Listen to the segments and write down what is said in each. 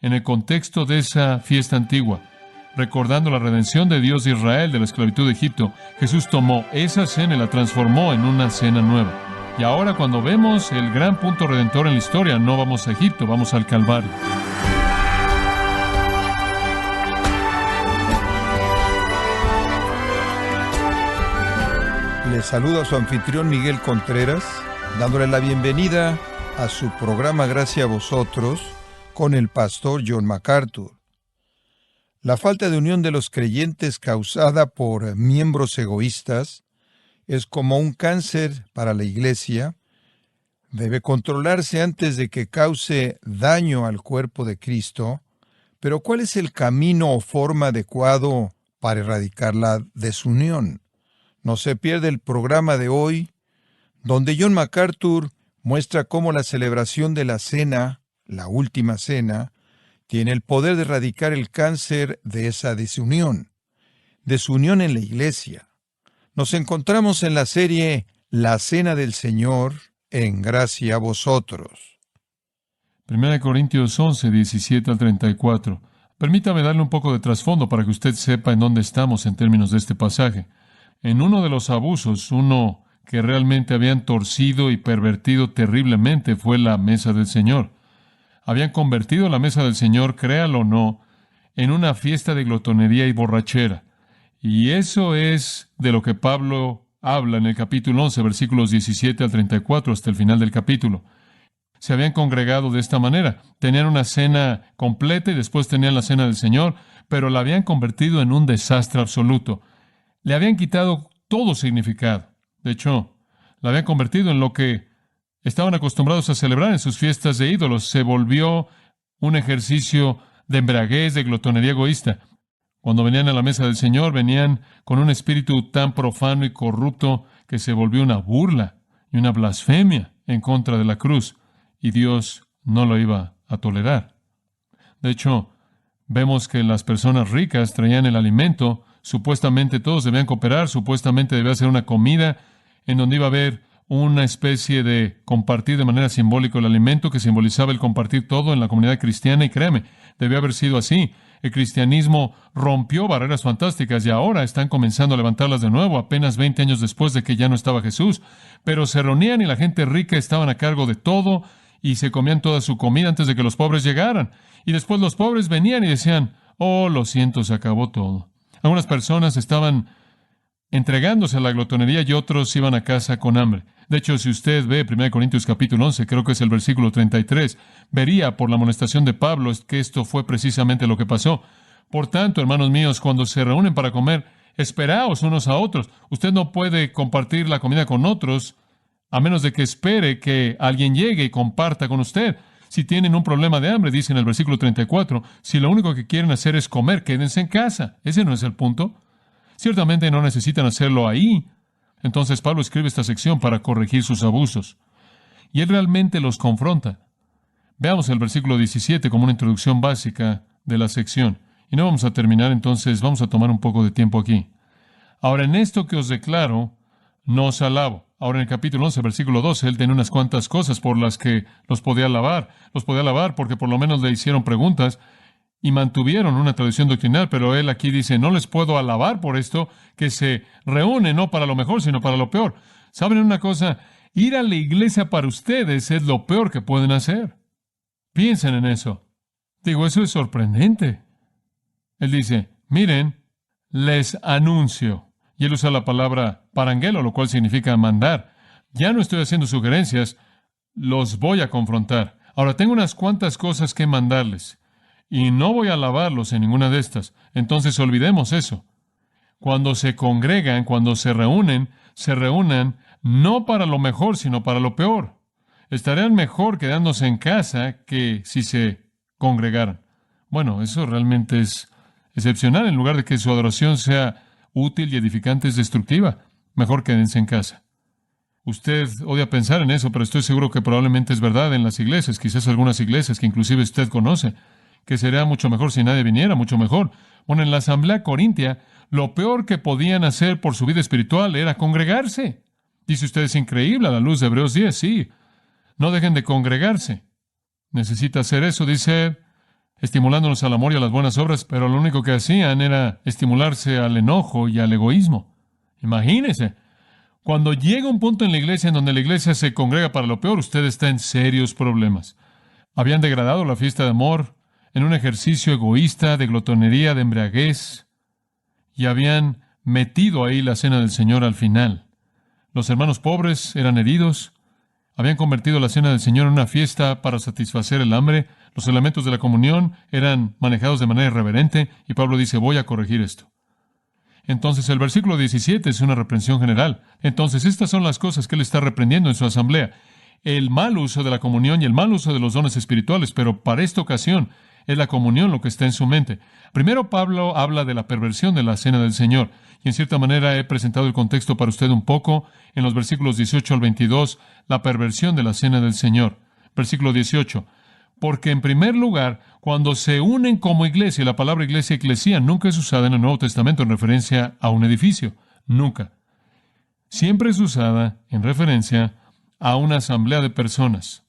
en el contexto de esa fiesta antigua, recordando la redención de Dios de Israel de la esclavitud de Egipto. Jesús tomó esa cena y la transformó en una cena nueva. Y ahora, cuando vemos el gran punto redentor en la historia, no vamos a Egipto, vamos al Calvario. Les saluda a su anfitrión Miguel Contreras, dándole la bienvenida a su programa Gracias a Vosotros con el pastor John MacArthur. La falta de unión de los creyentes causada por miembros egoístas es como un cáncer para la iglesia. Debe controlarse antes de que cause daño al cuerpo de Cristo. Pero ¿cuál es el camino o forma adecuado para erradicar la desunión? No se pierde el programa de hoy, donde John MacArthur muestra cómo la celebración de la cena, la última cena, tiene el poder de erradicar el cáncer de esa desunión en la iglesia. Nos encontramos en la serie La Cena del Señor, en Gracia a Vosotros. 1 Corintios 11, 17 al 34. Permítame darle un poco de trasfondo para que usted sepa en dónde estamos en términos de este pasaje. En uno de los abusos, uno que realmente habían torcido y pervertido terriblemente, fue la mesa del Señor. Habían convertido la mesa del Señor, créalo o no, en una fiesta de glotonería y borrachera. Y eso es de lo que Pablo habla en el capítulo 11, versículos 17 al 34, hasta el final del capítulo. Se habían congregado de esta manera. Tenían una cena completa y después tenían la cena del Señor, pero la habían convertido en un desastre absoluto. Le habían quitado todo significado. De hecho, la habían convertido en lo que estaban acostumbrados a celebrar en sus fiestas de ídolos. Se volvió un ejercicio de embriaguez, de glotonería egoísta. Cuando venían a la mesa del Señor, venían con un espíritu tan profano y corrupto que se volvió una burla y una blasfemia en contra de la cruz. Y Dios no lo iba a tolerar. De hecho, vemos que las personas ricas traían el alimento. Supuestamente todos debían cooperar, supuestamente debía ser una comida en donde iba a haber una especie de compartir de manera simbólica el alimento que simbolizaba el compartir todo en la comunidad cristiana, y créame, debió haber sido así. El cristianismo rompió barreras fantásticas y ahora están comenzando a levantarlas de nuevo, apenas 20 años después de que ya no estaba Jesús. Pero se reunían y la gente rica estaban a cargo de todo y se comían toda su comida antes de que los pobres llegaran. Y después los pobres venían y decían, oh, lo siento, se acabó todo. Algunas personas estaban entregándose a la glotonería y otros iban a casa con hambre. De hecho, si usted ve 1 Corintios capítulo 11, creo que es el versículo 33, vería por la amonestación de Pablo que esto fue precisamente lo que pasó. Por tanto, hermanos míos, cuando se reúnen para comer, esperaos unos a otros. Usted no puede compartir la comida con otros a menos de que espere que alguien llegue y comparta con usted. Si tienen un problema de hambre, dice en el versículo 34, si lo único que quieren hacer es comer, quédense en casa. Ese no es el punto. Ciertamente no necesitan hacerlo ahí. Entonces Pablo escribe esta sección para corregir sus abusos. Y él realmente los confronta. Veamos el versículo 17 como una introducción básica de la sección. Y no vamos a terminar, entonces vamos a tomar un poco de tiempo aquí. Ahora, en esto que os declaro, no os alabo. Ahora, en el capítulo 11, versículo 12, él tenía unas cuantas cosas por las que los podía alabar. Los podía alabar porque por lo menos le hicieron preguntas y mantuvieron una tradición doctrinal, pero él aquí dice, no les puedo alabar por esto, que se reúnen no para lo mejor, sino para lo peor. ¿Saben una cosa? Ir a la iglesia para ustedes es lo peor que pueden hacer. Piensen en eso. Digo, eso es sorprendente. Él dice, miren, les anuncio. Y él usa la palabra parangelo, lo cual significa mandar. Ya no estoy haciendo sugerencias, los voy a confrontar. Ahora, tengo unas cuantas cosas que mandarles. Y no voy a alabarlos en ninguna de estas. Entonces olvidemos eso. Cuando se congregan, cuando se reúnen no para lo mejor, sino para lo peor. Estarían mejor quedándose en casa que si se congregaran. Bueno, eso realmente es excepcional. En lugar de que su adoración sea útil y edificante, es destructiva. Mejor quédense en casa. Usted odia pensar en eso, pero estoy seguro que probablemente es verdad en las iglesias, quizás algunas iglesias que inclusive usted conoce, que sería mucho mejor si nadie viniera, mucho mejor. Bueno, en la asamblea corintia, lo peor que podían hacer por su vida espiritual era congregarse. Dice usted, es increíble a la luz de Hebreos 10, sí. No dejen de congregarse. Necesita hacer eso, dice, estimulándonos al amor y a las buenas obras, pero lo único que hacían era estimularse al enojo y al egoísmo. Imagínese, cuando llega un punto en la iglesia en donde la iglesia se congrega para lo peor, usted está en serios problemas. Habían degradado la fiesta de amor en un ejercicio egoísta, de glotonería, de embriaguez, y habían metido ahí la cena del Señor al final. Los hermanos pobres eran heridos, habían convertido la cena del Señor en una fiesta para satisfacer el hambre, los elementos de la comunión eran manejados de manera irreverente, y Pablo dice, voy a corregir esto. Entonces el versículo 17 es una reprensión general. Entonces estas son las cosas que él está reprendiendo en su asamblea. El mal uso de la comunión y el mal uso de los dones espirituales, pero para esta ocasión es la comunión lo que está en su mente. Primero Pablo habla de la perversión de la cena del Señor, y en cierta manera he presentado el contexto para usted un poco en los versículos 18 al 22, la perversión de la cena del Señor. Versículo 18. Porque en primer lugar, cuando se unen como iglesia, la palabra iglesia, eclesía, nunca es usada en el Nuevo Testamento en referencia a un edificio. Nunca. Siempre es usada en referencia a una asamblea de personas.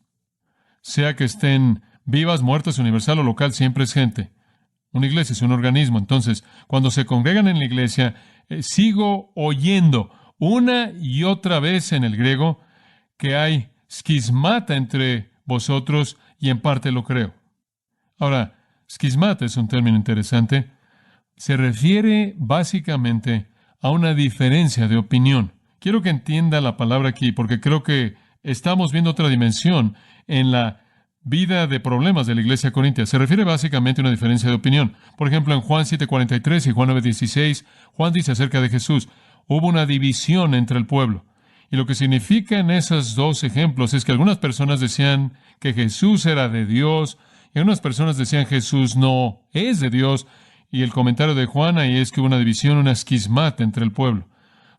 Sea que estén vivas, muertas, universal o local, siempre es gente. Una iglesia es un organismo. Entonces, cuando se congregan en la iglesia, sigo oyendo una y otra vez en el griego que hay esquismata entre vosotros, y en parte lo creo. Ahora, esquismata es un término interesante. Se refiere básicamente a una diferencia de opinión. Quiero que entienda la palabra aquí, porque creo que estamos viendo otra dimensión en la vida de problemas de la iglesia corintia. Se refiere básicamente a una diferencia de opinión. Por ejemplo, en Juan 7:43 y Juan 9:16, Juan dice acerca de Jesús, hubo una división entre el pueblo. Y lo que significa en esos dos ejemplos es que algunas personas decían que Jesús era de Dios, y algunas personas decían Jesús no es de Dios, y el comentario de Juan ahí es que hubo una división, una esquismata entre el pueblo.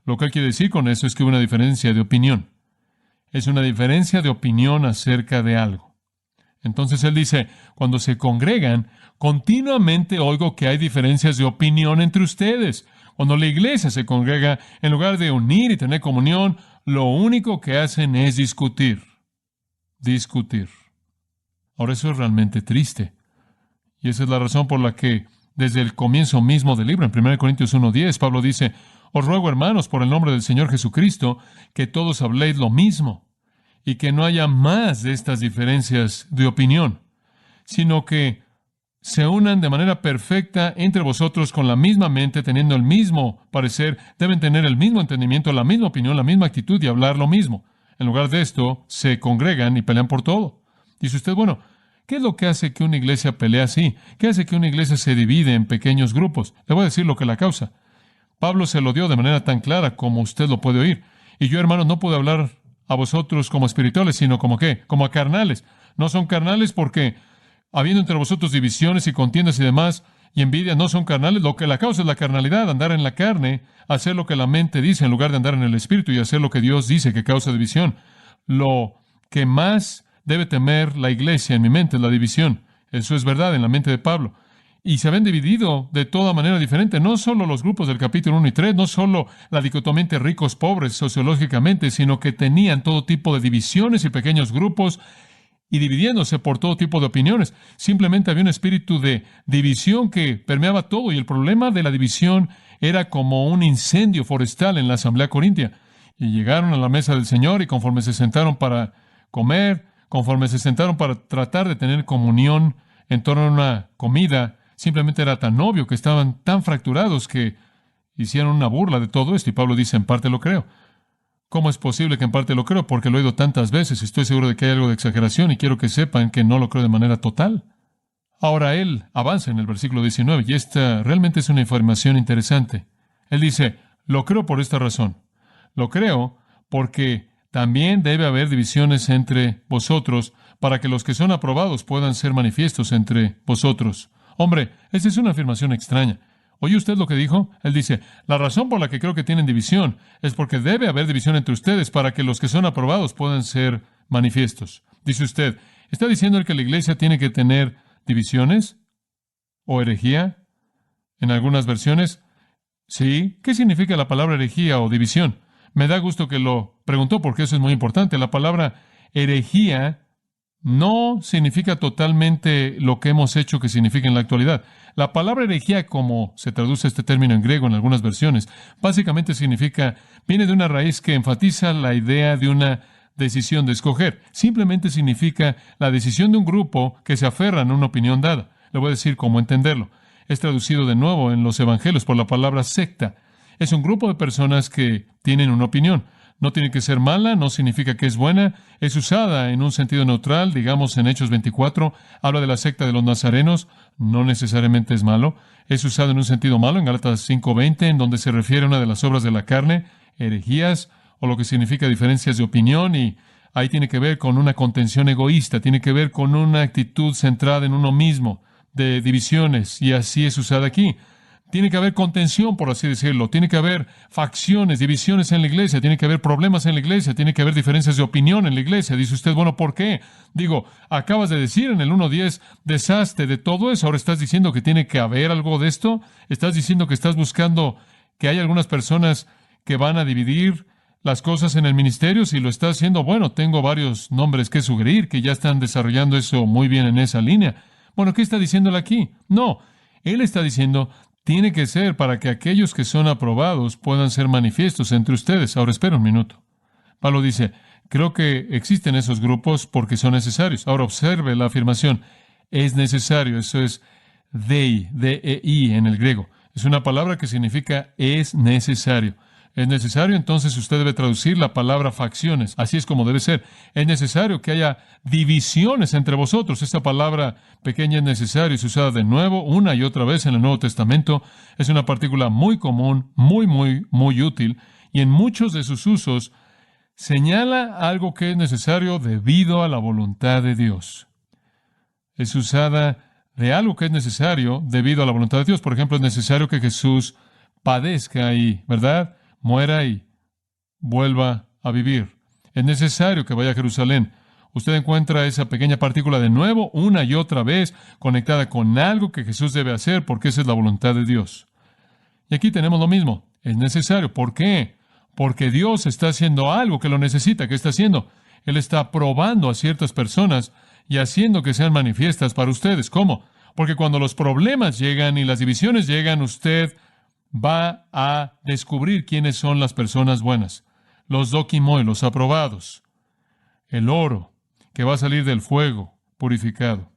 Lo que él quiere decir con eso es que hubo una diferencia de opinión. Es una diferencia de opinión acerca de algo. Entonces él dice, cuando se congregan, continuamente oigo que hay diferencias de opinión entre ustedes. Cuando la iglesia se congrega, en lugar de unir y tener comunión, lo único que hacen es discutir. Discutir. Ahora eso es realmente triste. Y esa es la razón por la que desde el comienzo mismo del libro, en 1 Corintios 1:10, Pablo dice, os ruego, hermanos, por el nombre del Señor Jesucristo, que todos habléis lo mismo, y que no haya más de estas diferencias de opinión, sino que se unan de manera perfecta entre vosotros con la misma mente, teniendo el mismo parecer, deben tener el mismo entendimiento, la misma opinión, la misma actitud y hablar lo mismo. En lugar de esto, se congregan y pelean por todo. Dice usted, bueno, ¿qué es lo que hace que una iglesia pelee así? ¿Qué hace que una iglesia se divide en pequeños grupos? Le voy a decir lo que la causa. Pablo se lo dio de manera tan clara como usted lo puede oír. Y yo, hermanos, no puedo hablar a vosotros como espirituales, sino como ¿qué? Como a carnales. No son carnales porque habiendo entre vosotros divisiones y contiendas y demás, y envidia, no son carnales. Lo que la causa es la carnalidad, andar en la carne, hacer lo que la mente dice en lugar de andar en el espíritu y hacer lo que Dios dice que causa división. Lo que más debe temer la iglesia en mi mente es la división. Eso es verdad en la mente de Pablo. Y se habían dividido de toda manera diferente. No solo los grupos del capítulo 1 y 3, no solo la dicotomía entre ricos, pobres, sociológicamente, sino que tenían todo tipo de divisiones y pequeños grupos y dividiéndose por todo tipo de opiniones. Simplemente había un espíritu de división que permeaba todo, y el problema de la división era como un incendio forestal en la asamblea corintia. Y llegaron a la mesa del Señor, y conforme se sentaron para comer, conforme se sentaron para tratar de tener comunión en torno a una comida, simplemente era tan obvio que estaban tan fracturados que hicieron una burla de todo esto. Y Pablo dice, en parte lo creo. ¿Cómo es posible que en parte lo creo? Porque lo he oído tantas veces. Estoy seguro de que hay algo de exageración y quiero que sepan que no lo creo de manera total. Ahora él avanza en el versículo 19 y esta realmente es una información interesante. Él dice, lo creo por esta razón. Lo creo porque también debe haber divisiones entre vosotros para que los que son aprobados puedan ser manifiestos entre vosotros. Hombre, esa es una afirmación extraña. ¿Oye usted lo que dijo? Él dice, la razón por la que creo que tienen división es porque debe haber división entre ustedes para que los que son aprobados puedan ser manifiestos. Dice usted, ¿está diciendo él que la iglesia tiene que tener divisiones? ¿O herejía? En algunas versiones. Sí. ¿Qué significa la palabra herejía o división? Me da gusto que lo preguntó porque eso es muy importante. La palabra herejía no significa totalmente lo que hemos hecho que significa en la actualidad. La palabra herejía, como se traduce este término en griego en algunas versiones, básicamente viene de una raíz que enfatiza la idea de una decisión de escoger. Simplemente significa la decisión de un grupo que se aferra a una opinión dada. Le voy a decir cómo entenderlo. Es traducido de nuevo en los evangelios por la palabra secta. Es un grupo de personas que tienen una opinión. No tiene que ser mala, no significa que es buena. Es usada en un sentido neutral, digamos en Hechos 24, habla de la secta de los nazarenos, no necesariamente es malo. Es usado en un sentido malo en Gálatas 5:20, en donde se refiere a una de las obras de la carne, herejías, o lo que significa diferencias de opinión, y ahí tiene que ver con una contención egoísta, tiene que ver con una actitud centrada en uno mismo, de divisiones, y así es usada aquí. Tiene que haber contención, por así decirlo. Tiene que haber facciones, divisiones en la iglesia. Tiene que haber problemas en la iglesia. Tiene que haber diferencias de opinión en la iglesia. Dice usted, bueno, ¿por qué? Digo, acabas de decir en el 1:10, deshazte de todo eso. Ahora estás diciendo que tiene que haber algo de esto. Estás diciendo que estás buscando que hay algunas personas que van a dividir las cosas en el ministerio. Si lo estás haciendo, bueno, tengo varios nombres que sugerir que ya están desarrollando eso muy bien en esa línea. Bueno, ¿qué está diciéndole aquí? No, él está diciendo, tiene que ser para que aquellos que son aprobados puedan ser manifiestos entre ustedes. Ahora, espera un minuto. Pablo dice, creo que existen esos grupos porque son necesarios. Ahora, observe la afirmación. Es necesario. Eso es dei, D-E-I en el griego. Es una palabra que significa es necesario. Es necesario, entonces usted debe traducir la palabra facciones. Así es como debe ser. Es necesario que haya divisiones entre vosotros. Esta palabra pequeña es necesario. Es usada de nuevo una y otra vez en el Nuevo Testamento. Es una partícula muy común, muy útil. Y en muchos de sus usos señala algo que es necesario debido a la voluntad de Dios. Es usada de algo que es necesario debido a la voluntad de Dios. Por ejemplo, es necesario que Jesús padezca y, ¿verdad?, muera y vuelva a vivir. Es necesario que vaya a Jerusalén. Usted encuentra esa pequeña partícula de nuevo, una y otra vez, conectada con algo que Jesús debe hacer, porque esa es la voluntad de Dios. Y aquí tenemos lo mismo. Es necesario. ¿Por qué? Porque Dios está haciendo algo que lo necesita. ¿Qué está haciendo? Él está probando a ciertas personas y haciendo que sean manifiestas para ustedes. ¿Cómo? Porque cuando los problemas llegan y las divisiones llegan, usted va a descubrir quiénes son las personas buenas, los dokimoi, los aprobados, el oro que va a salir del fuego purificado.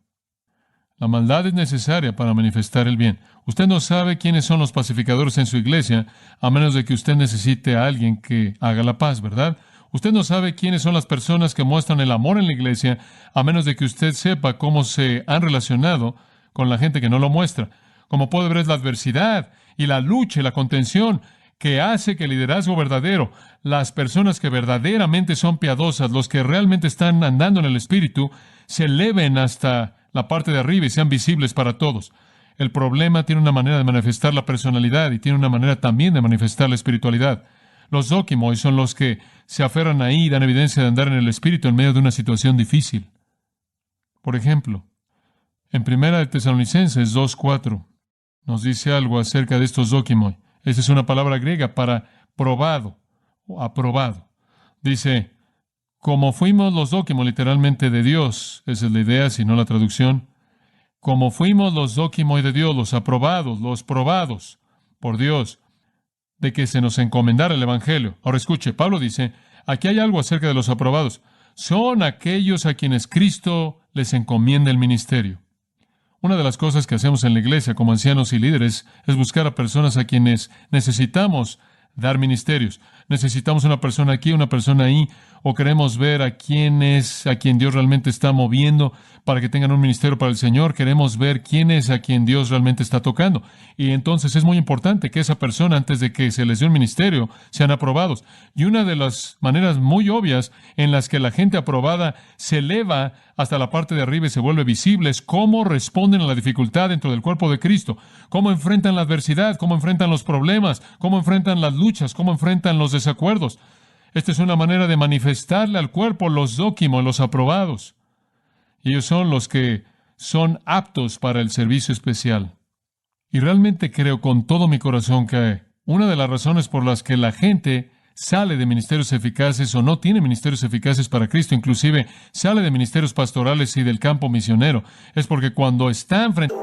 La maldad es necesaria para manifestar el bien. Usted no sabe quiénes son los pacificadores en su iglesia, a menos de que usted necesite a alguien que haga la paz, ¿verdad? Usted no sabe quiénes son las personas que muestran el amor en la iglesia, a menos de que usted sepa cómo se han relacionado con la gente que no lo muestra. Como puede ver, es la adversidad y la lucha y la contención que hace que el liderazgo verdadero, las personas que verdaderamente son piadosas, los que realmente están andando en el Espíritu, se eleven hasta la parte de arriba y sean visibles para todos. El problema tiene una manera de manifestar la personalidad y tiene una manera también de manifestar la espiritualidad. Los dokimoi son los que se aferran ahí y dan evidencia de andar en el Espíritu en medio de una situación difícil. Por ejemplo, en 1 Tesalonicenses 2:4, nos dice algo acerca de estos dokimoi. Esa es una palabra griega para probado o aprobado. Dice, como fuimos los dokimoi literalmente de Dios, esa es la idea, si no la traducción. Como fuimos los dokimoi de Dios, los aprobados, los probados por Dios, de que se nos encomendara el Evangelio. Ahora escuche, Pablo dice, aquí hay algo acerca de los aprobados. Son aquellos a quienes Cristo les encomienda el ministerio. Una de las cosas que hacemos en la iglesia como ancianos y líderes es buscar a personas a quienes necesitamos dar ministerios. Necesitamos una persona aquí, una persona ahí, o queremos ver a quién es, a quien Dios realmente está moviendo para que tengan un ministerio para el Señor. Queremos ver quién es a quien Dios realmente está tocando. Y entonces es muy importante que esa persona, antes de que se les dé un ministerio, sean aprobados. Y una de las maneras muy obvias en las que la gente aprobada se eleva hasta la parte de arriba y se vuelve visible es cómo responden a la dificultad dentro del cuerpo de Cristo, cómo enfrentan la adversidad, cómo enfrentan los problemas, cómo enfrentan las luchas, cómo enfrentan los desacuerdos. Esta es una manera de manifestarle al cuerpo los dokimoi, los aprobados. Y ellos son los que son aptos para el servicio especial. Y realmente creo con todo mi corazón que una de las razones por las que la gente sale de ministerios eficaces o no tiene ministerios eficaces para Cristo, inclusive sale de ministerios pastorales y del campo misionero, es porque cuando están frente a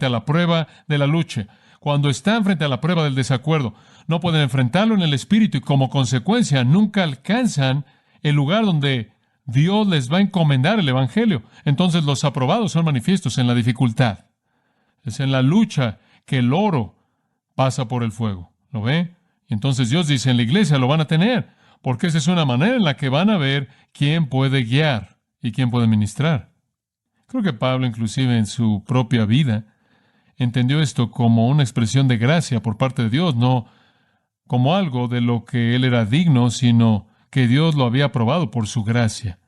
la prueba de la lucha, cuando están frente a la prueba del desacuerdo, no pueden enfrentarlo en el espíritu y como consecuencia nunca alcanzan el lugar donde Dios les va a encomendar el evangelio. Entonces los aprobados son manifiestos en la dificultad. Es en la lucha que el oro pasa por el fuego. ¿Lo ve? Y entonces Dios dice, en la iglesia lo van a tener, porque esa es una manera en la que van a ver quién puede guiar y quién puede ministrar. Creo que Pablo, inclusive en su propia vida, entendió esto como una expresión de gracia por parte de Dios, no como algo de lo que él era digno, sino que Dios lo había aprobado por su gracia.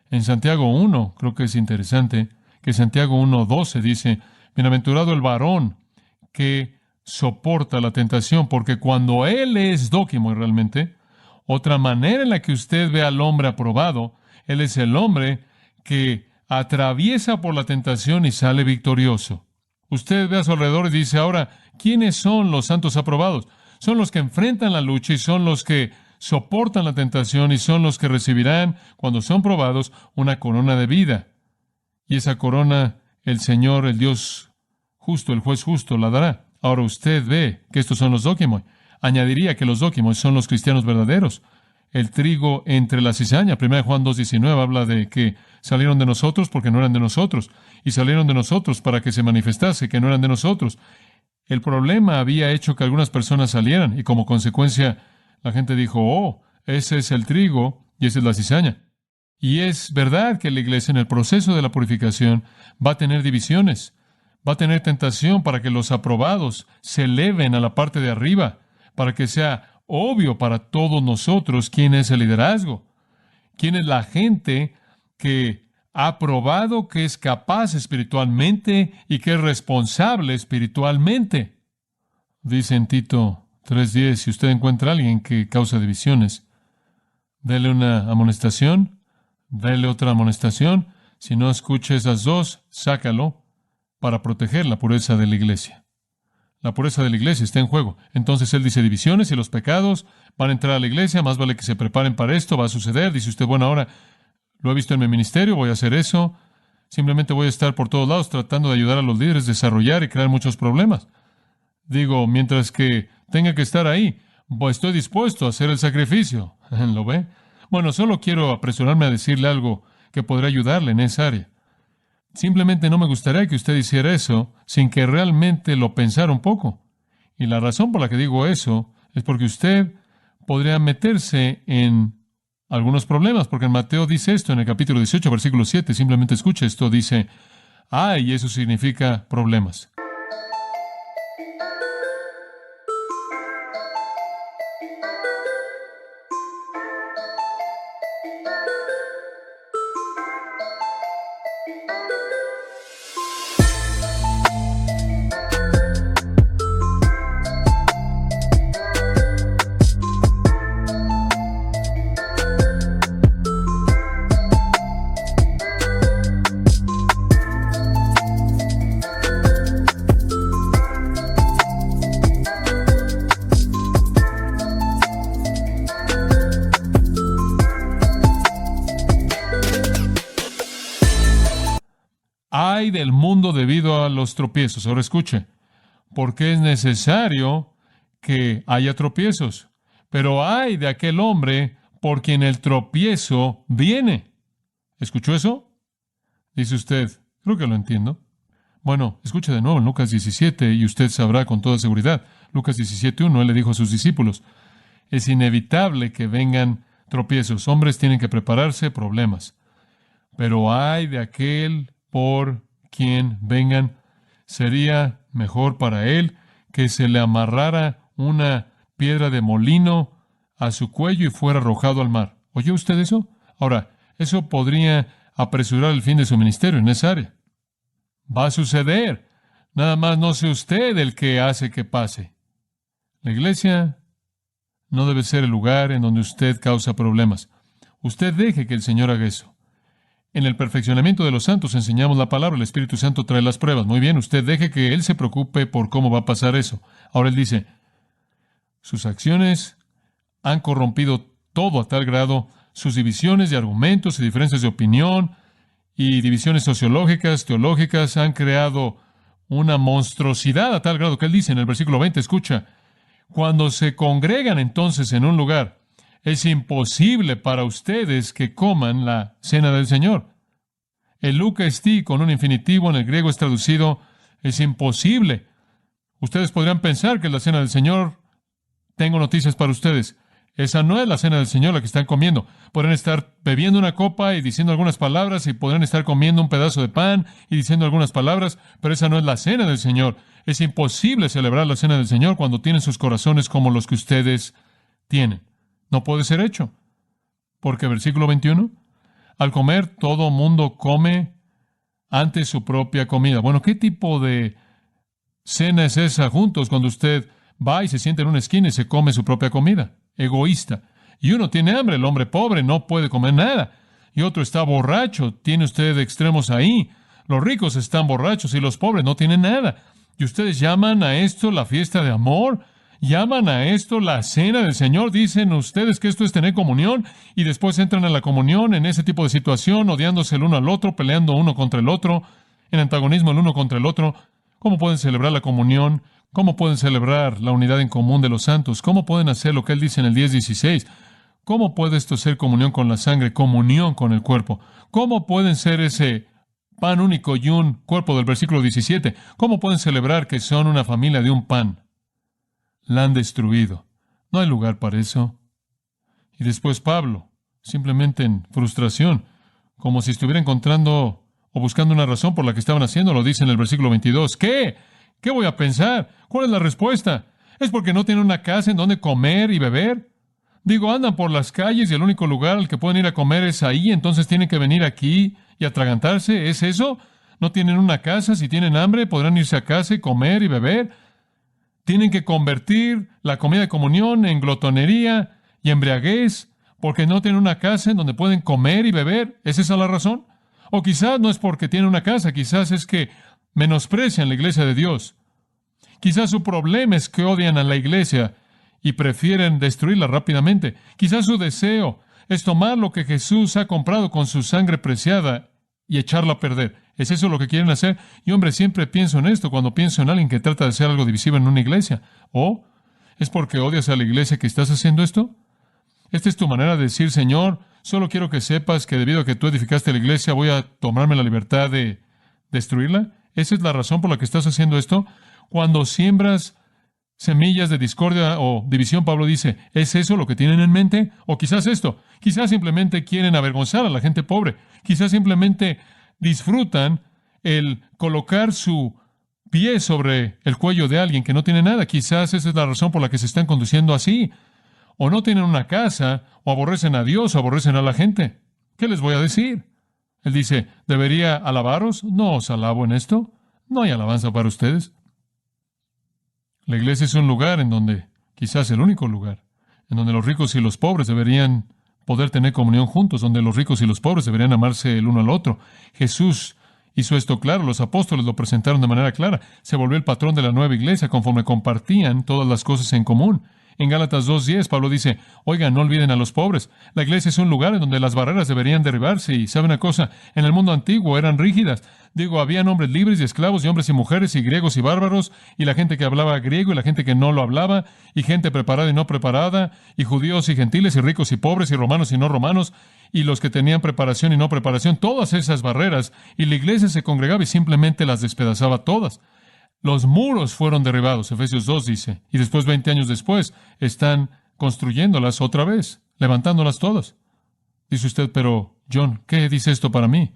En Santiago 1, creo que es interesante, que Santiago 1:12 dice, bienaventurado el varón que soporta la tentación, porque cuando él es dóquimo realmente, otra manera en la que usted ve al hombre aprobado, él es el hombre que atraviesa por la tentación y sale victorioso. Usted ve a su alrededor y dice, ahora, ¿quiénes son los santos aprobados? Son los que enfrentan la lucha y son los que soportan la tentación y son los que recibirán, cuando son probados, una corona de vida. Y esa corona, el Señor, el Dios justo, el juez justo, la dará. Ahora usted ve que estos son los dóquimos. Añadiría que los dóquimos son los cristianos verdaderos. El trigo entre la cizaña. 1 Juan 2:19 habla de que salieron de nosotros porque no eran de nosotros, y salieron de nosotros para que se manifestase que no eran de nosotros. El problema había hecho que algunas personas salieran, y como consecuencia la gente dijo, oh, ese es el trigo y esa es la cizaña. Y es verdad que la iglesia en el proceso de la purificación va a tener divisiones, va a tener tentación para que los aprobados se eleven a la parte de arriba, para que sea obvio para todos nosotros quién es el liderazgo, quién es la gente que ha probado que es capaz espiritualmente y que es responsable espiritualmente. Dice en Tito 3:10, si usted encuentra a alguien que causa divisiones, dele una amonestación, dele otra amonestación. Si no escucha esas dos, sácalo para proteger la pureza de la iglesia. La pureza de la iglesia está en juego. Entonces él dice divisiones y los pecados van a entrar a la iglesia, más vale que se preparen para esto, va a suceder. Dice usted, bueno, ahora lo he visto en mi ministerio, voy a hacer eso. Simplemente voy a estar por todos lados tratando de ayudar a los líderes a desarrollar y crear muchos problemas. Digo, mientras que tenga que estar ahí, estoy dispuesto a hacer el sacrificio. ¿Lo ve? Bueno, solo quiero apresurarme a decirle algo que podrá ayudarle en esa área. Simplemente no me gustaría que usted hiciera eso sin que realmente lo pensara un poco. Y la razón por la que digo eso es porque usted podría meterse en algunos problemas, porque en Mateo dice esto en el capítulo 18, versículo 7, simplemente escuche esto, dice, y eso significa problemas. Ay del mundo debido a los tropiezos. Ahora escuche, porque es necesario que haya tropiezos, pero ay de aquel hombre por quien el tropiezo viene. ¿Escuchó eso? Dice usted, creo que lo entiendo. Bueno, escuche de nuevo en Lucas 17 y usted sabrá con toda seguridad. Lucas 17:1, él le dijo a sus discípulos, es inevitable que vengan tropiezos. Hombres tienen que prepararse problemas. pero ay de aquel por quien vengan. Sería mejor para él que se le amarrara una piedra de molino a su cuello y fuera arrojado al mar. ¿Oyó usted eso? Ahora, eso podría apresurar el fin de su ministerio en esa área. Va a suceder. Nada más no sea usted el que hace que pase. La iglesia no debe ser el lugar en donde usted causa problemas. Usted deje que el Señor haga eso. En el perfeccionamiento de los santos enseñamos la palabra, el Espíritu Santo trae las pruebas. Muy bien, usted deje que Él se preocupe por cómo va a pasar eso. Ahora Él dice, sus acciones han corrompido todo a tal grado, sus divisiones de argumentos y diferencias de opinión y divisiones sociológicas, teológicas, han creado una monstruosidad a tal grado que Él dice en el versículo 20, escucha, cuando se congregan entonces en un lugar, es imposible para ustedes que coman la cena del Señor. El Eucaristía con un infinitivo en el griego es traducido, es imposible. Ustedes podrían pensar que es la cena del Señor. Tengo noticias para ustedes. Esa no es la cena del Señor la que están comiendo. Podrían estar bebiendo una copa y diciendo algunas palabras y podrían estar comiendo un pedazo de pan y diciendo algunas palabras, pero esa no es la cena del Señor. Es imposible celebrar la cena del Señor cuando tienen sus corazones como los que ustedes tienen. No puede ser hecho. Porque versículo 21, al comer todo mundo come ante su propia comida. Bueno, ¿qué tipo de cena es esa juntos cuando usted va y se sienta en una esquina y se come su propia comida? Egoísta. Y uno tiene hambre, el hombre pobre no puede comer nada. Y otro está borracho. Tiene usted extremos ahí. Los ricos están borrachos y los pobres no tienen nada. ¿Y ustedes llaman a esto la fiesta de amor? ¿Llaman a esto la cena del Señor? Dicen ustedes que esto es tener comunión y después entran a la comunión en ese tipo de situación, odiándose el uno al otro, peleando uno contra el otro, en antagonismo el uno contra el otro. ¿Cómo pueden celebrar la comunión? ¿Cómo pueden celebrar la unidad en común de los santos? ¿Cómo pueden hacer lo que él dice en el 10:16? ¿Cómo puede esto ser comunión con la sangre, comunión con el cuerpo? ¿Cómo pueden ser ese pan único y un cuerpo del versículo 17? ¿Cómo pueden celebrar que son una familia de un pan? La han destruido. No hay lugar para eso. Y después Pablo, simplemente en frustración, como si estuviera encontrando o buscando una razón por la que estaban haciendo, lo dice en el versículo 22. ¿Qué? ¿Qué voy a pensar? ¿Cuál es la respuesta? ¿Es porque no tienen una casa en donde comer y beber? Digo, andan por las calles y el único lugar al que pueden ir a comer es ahí, entonces tienen que venir aquí y atragantarse. ¿Es eso? ¿No tienen una casa? Si tienen hambre, podrán irse a casa y comer y beber. Tienen que convertir la comida de comunión en glotonería y embriaguez porque no tienen una casa en donde pueden comer y beber. ¿Es esa la razón? O quizás no es porque tienen una casa, quizás es que menosprecian la iglesia de Dios. Quizás su problema es que odian a la iglesia y prefieren destruirla rápidamente. Quizás su deseo es tomar lo que Jesús ha comprado con su sangre preciada y echarla a perder. ¿Es eso lo que quieren hacer? Y hombre, siempre pienso en esto cuando pienso en alguien que trata de hacer algo divisivo en una iglesia. ¿O es porque odias a la iglesia que estás haciendo esto? ¿Esta es tu manera de decir, Señor, solo quiero que sepas que debido a que tú edificaste la iglesia voy a tomarme la libertad de destruirla? ¿Esa es la razón por la que estás haciendo esto? Cuando siembras semillas de discordia o división, Pablo dice, ¿es eso lo que tienen en mente? O quizás esto, quizás simplemente quieren avergonzar a la gente pobre, quizás simplemente disfrutan el colocar su pie sobre el cuello de alguien que no tiene nada, quizás esa es la razón por la que se están conduciendo así, o no tienen una casa, o aborrecen a Dios, o aborrecen a la gente. ¿Qué les voy a decir? Él dice, ¿debería alabaros? No os alabo en esto. No hay alabanza para ustedes. La iglesia es un lugar en donde, quizás el único lugar, en donde los ricos y los pobres deberían poder tener comunión juntos, donde los ricos y los pobres deberían amarse el uno al otro. Jesús hizo esto claro, los apóstoles lo presentaron de manera clara. Se volvió el patrón de la nueva iglesia conforme compartían todas las cosas en común. En Gálatas 2:10, Pablo dice, oigan, no olviden a los pobres. La iglesia es un lugar en donde las barreras deberían derribarse. Y sabe una cosa, en el mundo antiguo eran rígidas. Digo, habían hombres libres y esclavos, y hombres y mujeres, y griegos y bárbaros, y la gente que hablaba griego y la gente que no lo hablaba, y gente preparada y no preparada, y judíos y gentiles, y ricos y pobres, y romanos y no romanos, y los que tenían preparación y no preparación, todas esas barreras, y la iglesia se congregaba y simplemente las despedazaba todas. Los muros fueron derribados, Efesios 2 dice, y después, 20 años después, están construyéndolas otra vez, levantándolas todas. Dice usted, pero John, ¿qué dice esto para mí?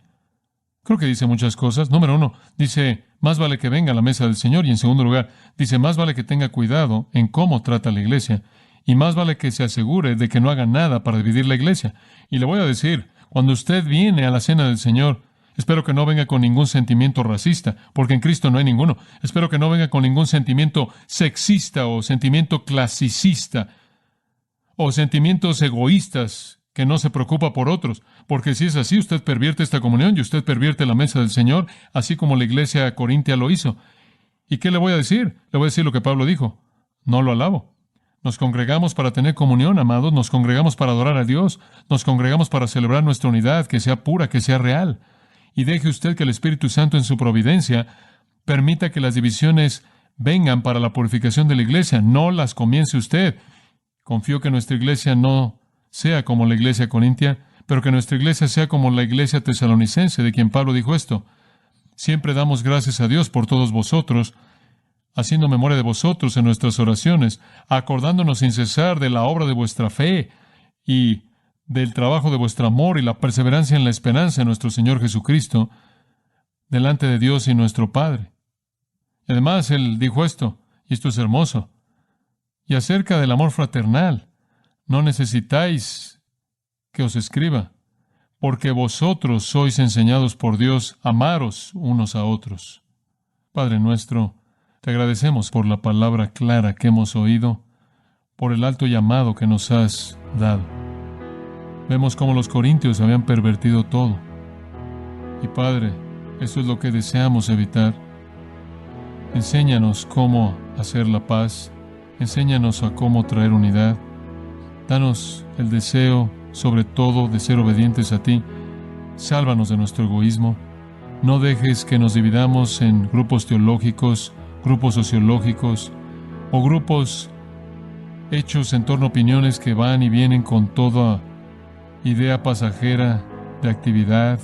Creo que dice muchas cosas. Número uno, dice, más vale que venga a la mesa del Señor. Y en segundo lugar, dice, más vale que tenga cuidado en cómo trata la iglesia. Y más vale que se asegure de que no haga nada para dividir la iglesia. Y le voy a decir, cuando usted viene a la cena del Señor, espero que no venga con ningún sentimiento racista, porque en Cristo no hay ninguno. Espero que no venga con ningún sentimiento sexista o sentimiento clasicista o sentimientos egoístas que no se preocupa por otros, porque si es así, usted pervierte esta comunión y usted pervierte la mesa del Señor, así como la iglesia corintia lo hizo. ¿Y qué le voy a decir? Le voy a decir lo que Pablo dijo. No lo alabo. Nos congregamos para tener comunión, amados, nos congregamos para adorar a Dios, nos congregamos para celebrar nuestra unidad, que sea pura, que sea real. Y deje usted que el Espíritu Santo en su providencia permita que las divisiones vengan para la purificación de la iglesia, no las comience usted. Confío que nuestra iglesia no sea como la iglesia corintia, pero que nuestra iglesia sea como la iglesia tesalonicense, de quien Pablo dijo esto. Siempre damos gracias a Dios por todos vosotros, haciendo memoria de vosotros en nuestras oraciones, acordándonos sin cesar de la obra de vuestra fe y del trabajo de vuestro amor y la perseverancia en la esperanza de nuestro Señor Jesucristo, delante de Dios y nuestro Padre. Y además, él dijo esto, y esto es hermoso, y acerca del amor fraternal, no necesitáis que os escriba, porque vosotros sois enseñados por Dios a amaros unos a otros. Padre nuestro, te agradecemos por la palabra clara que hemos oído, por el alto llamado que nos has dado. Vemos cómo los corintios habían pervertido todo. Y Padre, eso es lo que deseamos evitar. Enséñanos cómo hacer la paz. Enséñanos a cómo traer unidad. Danos el deseo, sobre todo, de ser obedientes a ti. Sálvanos de nuestro egoísmo. No dejes que nos dividamos en grupos teológicos, grupos sociológicos o grupos hechos en torno a opiniones que van y vienen con toda idea pasajera de actividad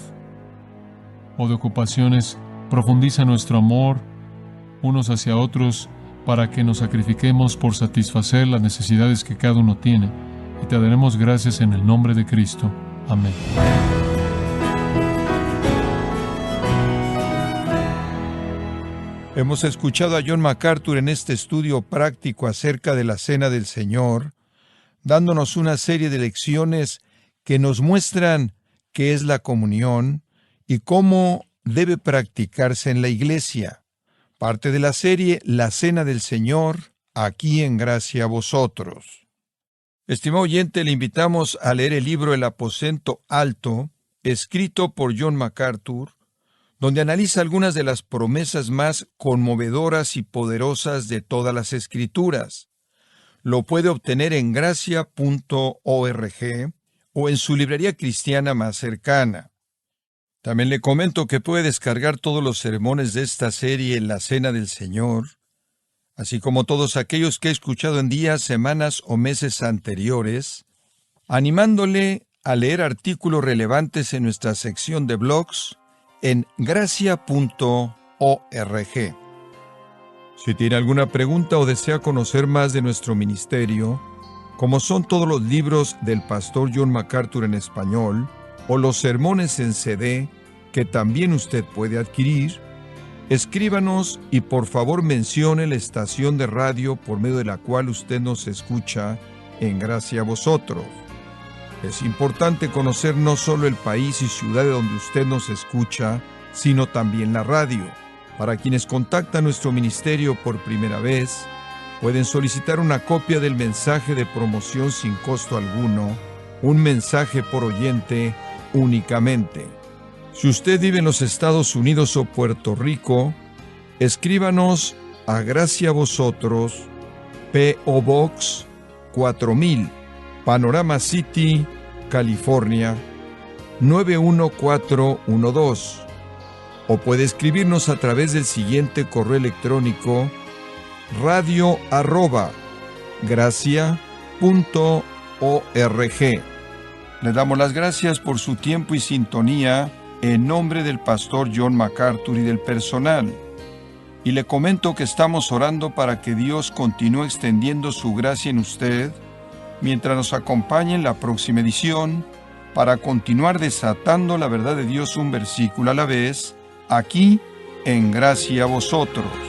o de ocupaciones. Profundiza nuestro amor unos hacia otros para que nos sacrifiquemos por satisfacer las necesidades que cada uno tiene. Y te daremos gracias en el nombre de Cristo. Amén. Hemos escuchado a John MacArthur en este estudio práctico acerca de la Cena del Señor, dándonos una serie de lecciones que nos muestran qué es la comunión y cómo debe practicarse en la iglesia. Parte de la serie La Cena del Señor, aquí en Gracia a Vosotros. Estimado oyente, le invitamos a leer el libro El Aposento Alto, escrito por John MacArthur, donde analiza algunas de las promesas más conmovedoras y poderosas de todas las Escrituras. Lo puede obtener en gracia.org o en su librería cristiana más cercana. También le comento que puede descargar todos los sermones de esta serie en la Cena del Señor, así como todos aquellos que he escuchado en días, semanas o meses anteriores, animándole a leer artículos relevantes en nuestra sección de blogs en gracia.org. Si tiene alguna pregunta o desea conocer más de nuestro ministerio, como son todos los libros del pastor John MacArthur en español, o los sermones en CD, que también usted puede adquirir, escríbanos y por favor mencione la estación de radio por medio de la cual usted nos escucha en Gracia a Vosotros. Es importante conocer no solo el país y ciudad de donde usted nos escucha, sino también la radio. Para quienes contactan nuestro ministerio por primera vez, pueden solicitar una copia del mensaje de promoción sin costo alguno, un mensaje por oyente únicamente. Si usted vive en los Estados Unidos o Puerto Rico, escríbanos a Gracia a Vosotros, P.O. Box 4000, Panorama City, California, 91412. O puede escribirnos a través del siguiente correo electrónico: radio@gracia.org. Le damos las gracias por su tiempo y sintonía en nombre del pastor John MacArthur y del personal. Y le comento que estamos orando para que Dios continúe extendiendo su gracia en usted mientras nos acompañe en la próxima edición para continuar desatando la verdad de Dios un versículo a la vez, aquí en Gracia a Vosotros.